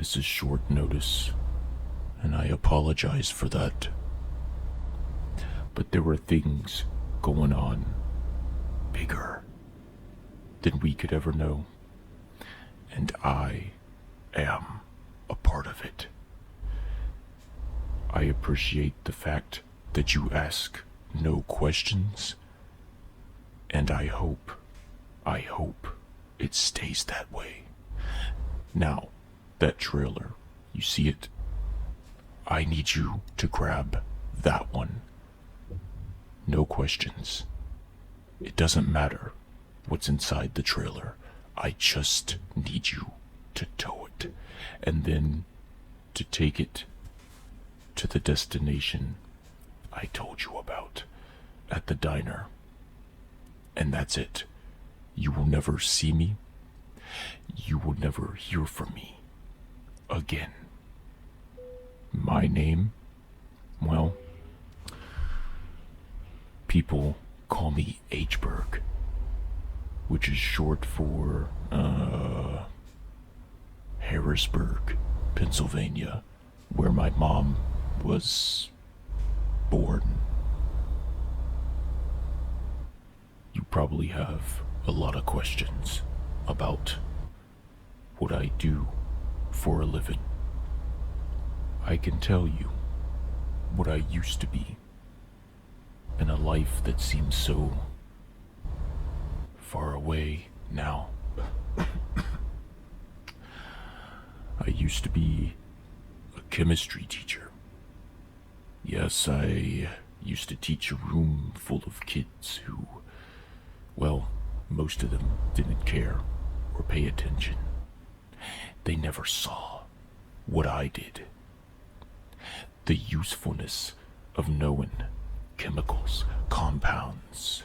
This is short notice, and I apologize for that. But there were things going on bigger than we could ever know, and I am a part of it. I appreciate the fact that you ask no questions, and I hope it stays that way. Now, that trailer, you see it? I need you to grab that one. No questions. It doesn't matter what's inside the trailer. I just need you to tow it, and then to take it to the destination I told you about at the diner. And that's it. You will never see me. You will never hear from me again. My name? Well, people call me Hberg, which is short for, Harrisburg, Pennsylvania, where my mom was born. You probably have a lot of questions about what I do for a living. I can tell you what I used to be in a life that seems so far away now. I used to be a chemistry teacher. Yes, I used to teach a room full of kids who, well, most of them didn't care or pay attention. They never saw what I did. The usefulness of knowing chemicals, compounds,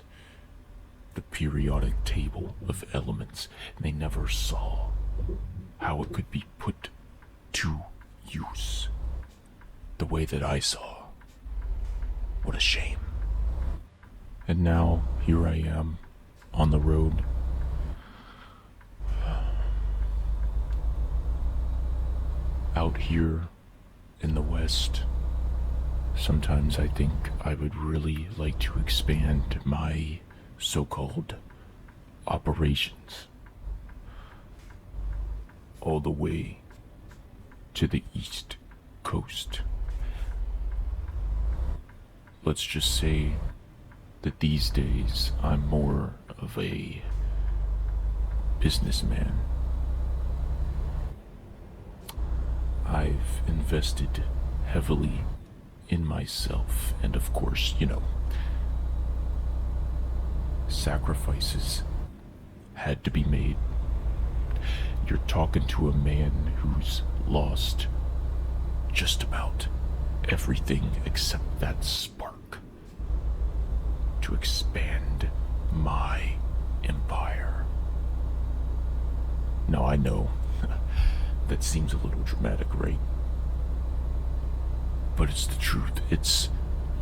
the periodic table of elements. They never saw how it could be put to use the way that I saw. What a shame. And now, here I am, on the road. Out here in the West. Sometimes I think I would really like to expand my so-called operations all the way to the East Coast. Let's just say that these days I'm more of a businessman. I've invested heavily in myself, and of course, sacrifices had to be made. You're talking to a man who's lost just about everything except that spark to expand my empire. Now I know that seems a little dramatic, right? But it's the truth. It's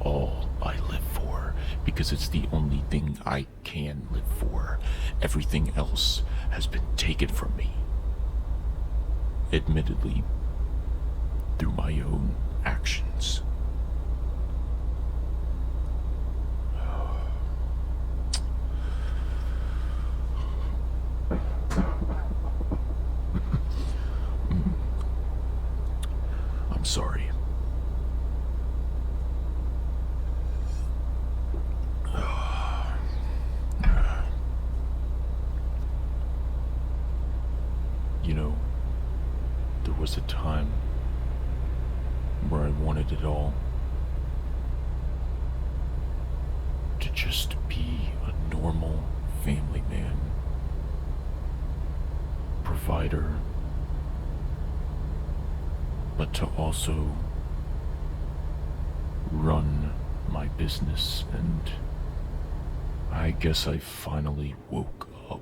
all I live for, because it's the only thing I can live for. Everything else has been taken from me. Admittedly, through my own actions. I'm sorry. There was a time where I wanted it all. To just be a normal family man. Provider. But to also run my business, and I guess I finally woke up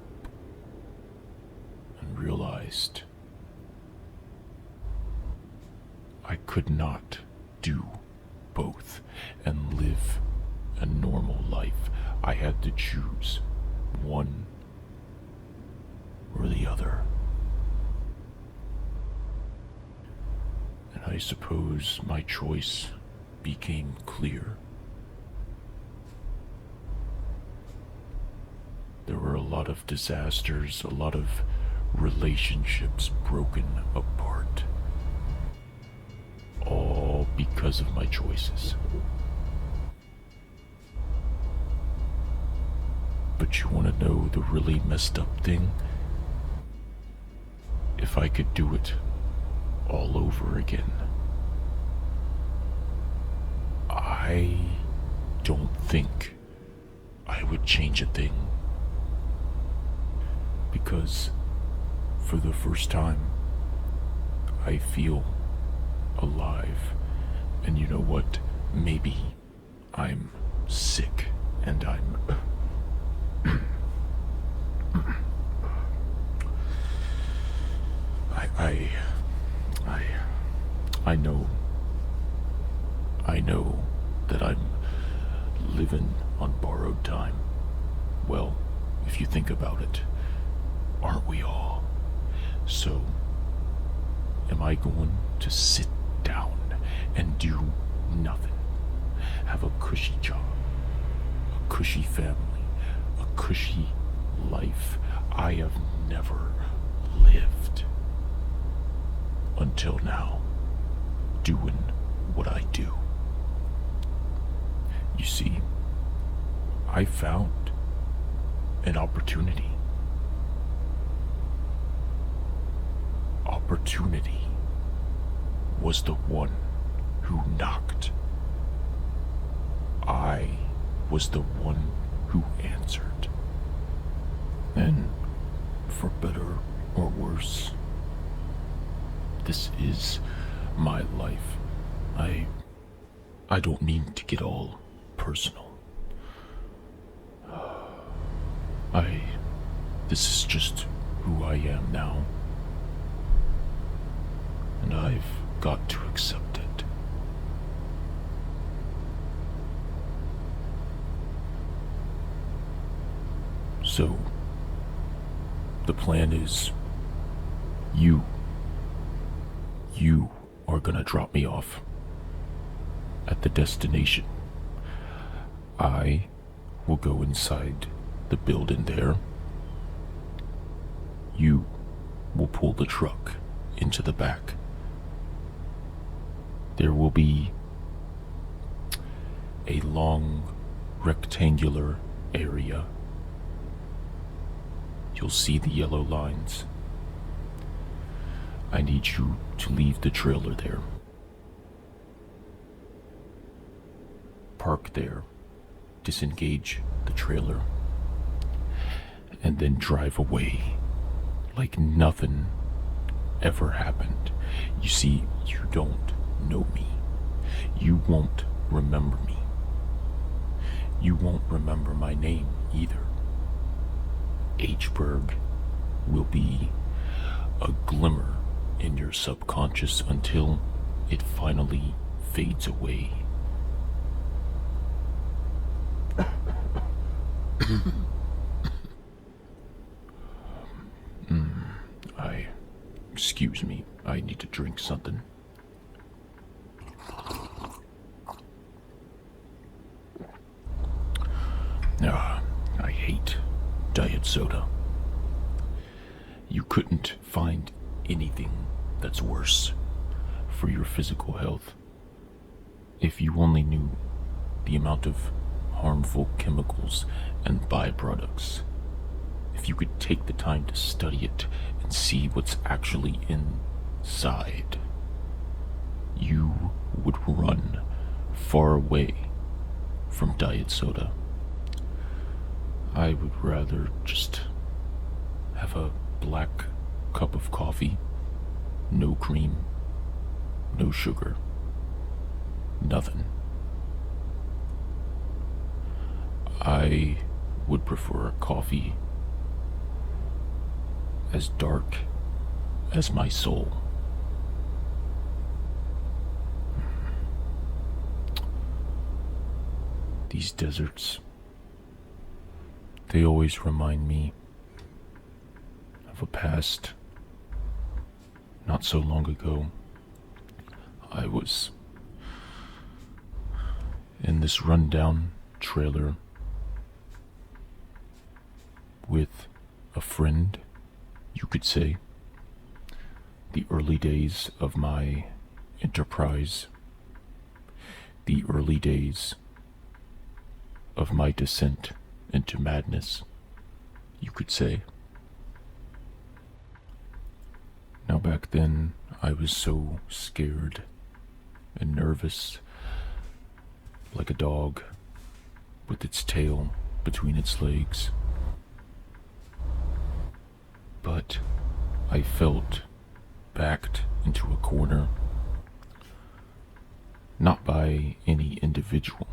and realized I could not do both and live a normal life. I had to choose one or the other. I suppose my choice became clear. There were a lot of disasters, a lot of relationships broken apart. All because of my choices. But you want to know the really messed up thing? If I could do it all over again, I don't think I would change a thing. Because for the first time, I feel alive. And you know what? Maybe I'm sick and I'm... I know that I'm living on borrowed time. Well, if you think about it, aren't we all? So, am I going to sit down and do nothing? Have a cushy job, a cushy family, a cushy life I have never lived until now, doing what I do. You see, I found an opportunity. Opportunity was the one who knocked. I was the one who answered. And for better or worse, this is my life. I don't mean to get all personal. This is just who I am now. And I've got to accept it. So, the plan is, you are gonna drop me off at the destination. I will go inside the building there. You will pull the truck into the back. There will be a long rectangular area. You'll see the yellow lines. I need you to leave the trailer there. Park there, disengage the trailer, and then drive away like nothing ever happened. You see, you don't know me. You won't remember me. You won't remember my name either. Hberg will be a glimmer in your subconscious until it finally fades away. Excuse me, I need to drink something. I hate diet soda. You couldn't find anything that's worse for your physical health. If you only knew the amount of harmful chemicals and byproducts. If you could take the time to study it and see what's actually inside, you would run far away from diet soda. I would rather just have a black cup of coffee, no cream, no sugar, nothing. I would prefer a coffee as dark as my soul. These deserts, they always remind me of a past not so long ago. I was in this rundown trailer with a friend, you could say. The early days of my enterprise, the early days of my descent into madness, you could say. Now back then, I was so scared and nervous, like a dog with its tail between its legs. But I felt backed into a corner, not by any individual,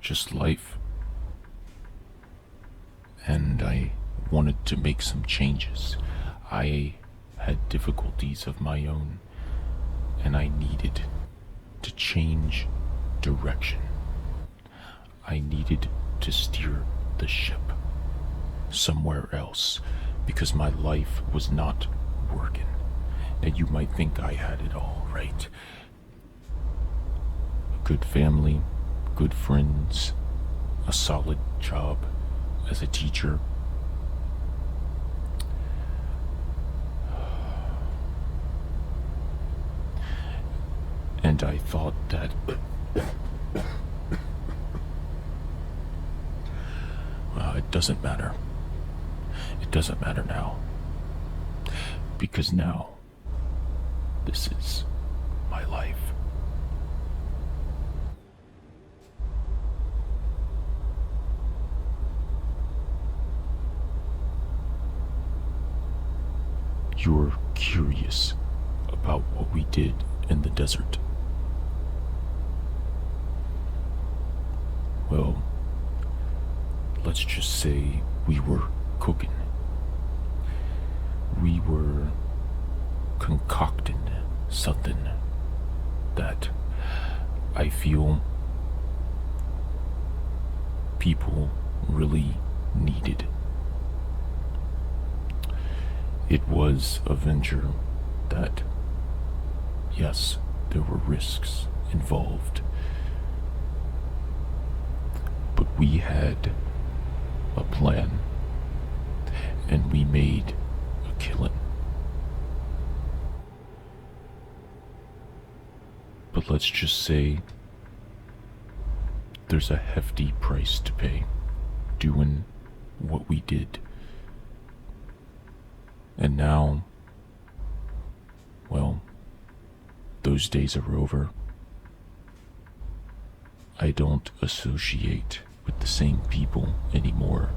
just life. And I wanted to make some changes. I had difficulties of my own, and I needed to change direction. I needed to steer the ship somewhere else, because my life was not working. Now you might think I had it all, right? A good family, good friends, a solid job as a teacher. And I thought that it doesn't matter. It doesn't matter now. Because now, this is my life. You're curious about what we did in the desert. Well, let's just say we were cooking. We were concocting something that I feel people really needed. It was a venture that, yes, there were risks involved, but we had a plan, and we made a killing. But let's just say there's a hefty price to pay doing what we did. And now, well, those days are over. I don't associate with the same people anymore.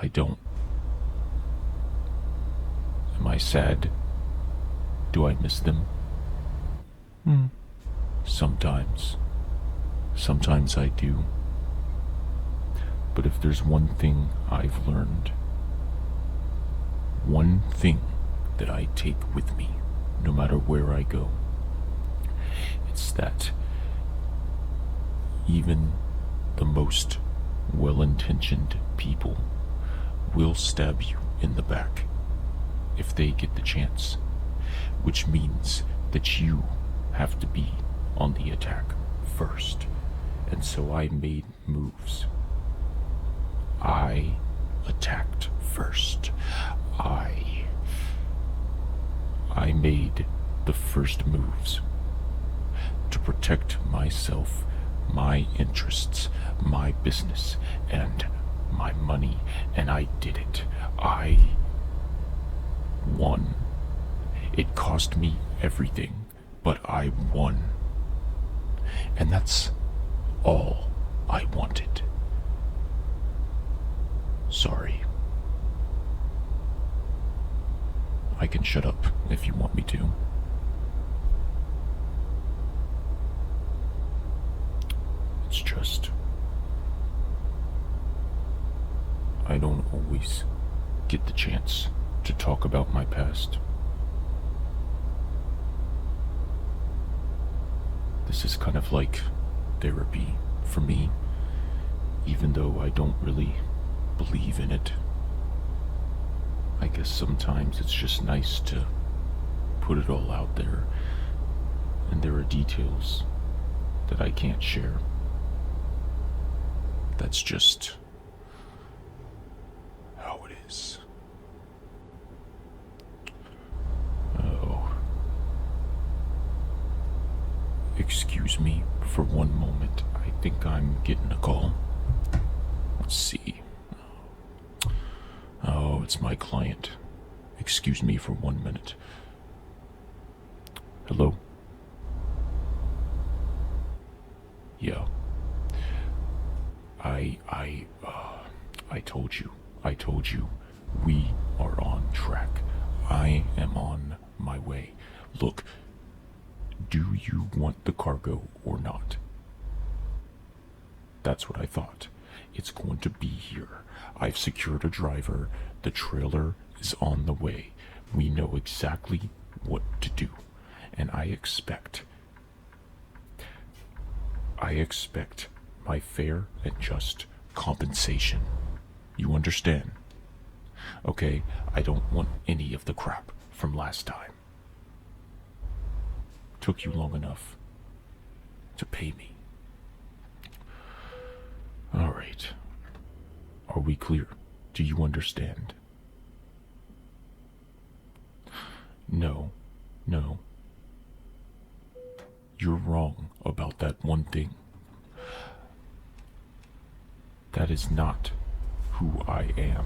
I don't. Am I sad? Do I miss them? Sometimes. Sometimes I do. But if there's one thing I've learned, one thing that I take with me, no matter where I go, it's that even the most well-intentioned people will stab you in the back if they get the chance, which means that you have to be on the attack first. And so I made moves. I attacked first. I made the first moves to protect myself, my interests, my business, and my money, and I did it. I won. It cost me everything, but I won. And that's all I wanted. Sorry. I can shut up if you want me to. It's just, I don't always get the chance to talk about my past. This is kind of like therapy for me, even though I don't really believe in it. I guess sometimes it's just nice to put it all out there, and there are details that I can't share. That's just how it is. Oh. Excuse me for one moment. I think I'm getting a call. Let's see. Oh, it's my client. Excuse me for 1 minute. Hello? Yeah. I told you, we are on track. I am on my way. Look, do you want the cargo or not? That's what I thought. It's going to be here. I've secured a driver. The trailer is on the way. We know exactly what to do. And I expect my fair and just compensation. You understand? Okay, I don't want any of the crap from last time. Took you long enough to pay me. All right. Are we clear? Do you understand? No. You're wrong about that one thing. That is not who I am.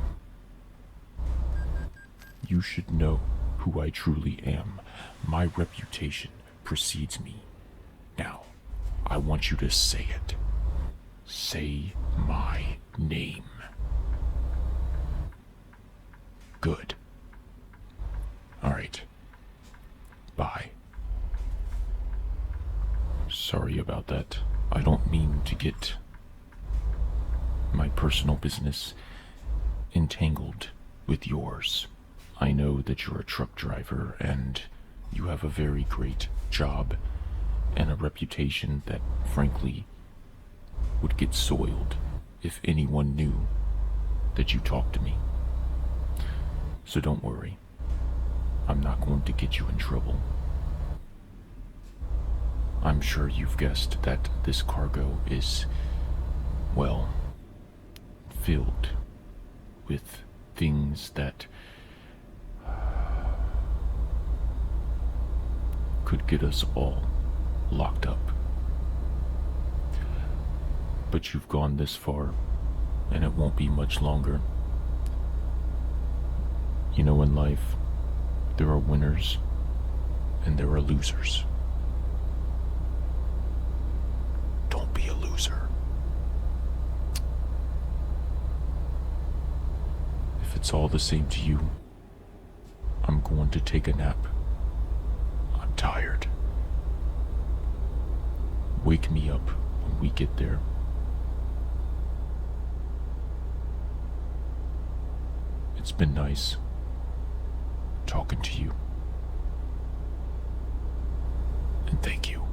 You should know who I truly am. My reputation precedes me. Now, I want you to say it. Say my name. Good. All right. Bye. Sorry about that. I don't mean to get my personal business entangled with yours. I know that you're a truck driver and you have a very great job and a reputation that, frankly, would get soiled if anyone knew that you talked to me. So don't worry. I'm not going to get you in trouble. I'm sure you've guessed that this cargo is, well, filled with things that could get us all locked up. But you've gone this far, and it won't be much longer. You know, in life, there are winners and there are losers. Don't be a loser. If it's all the same to you, I'm going to take a nap. I'm tired. Wake me up when we get there. It's been nice talking to you. And thank you.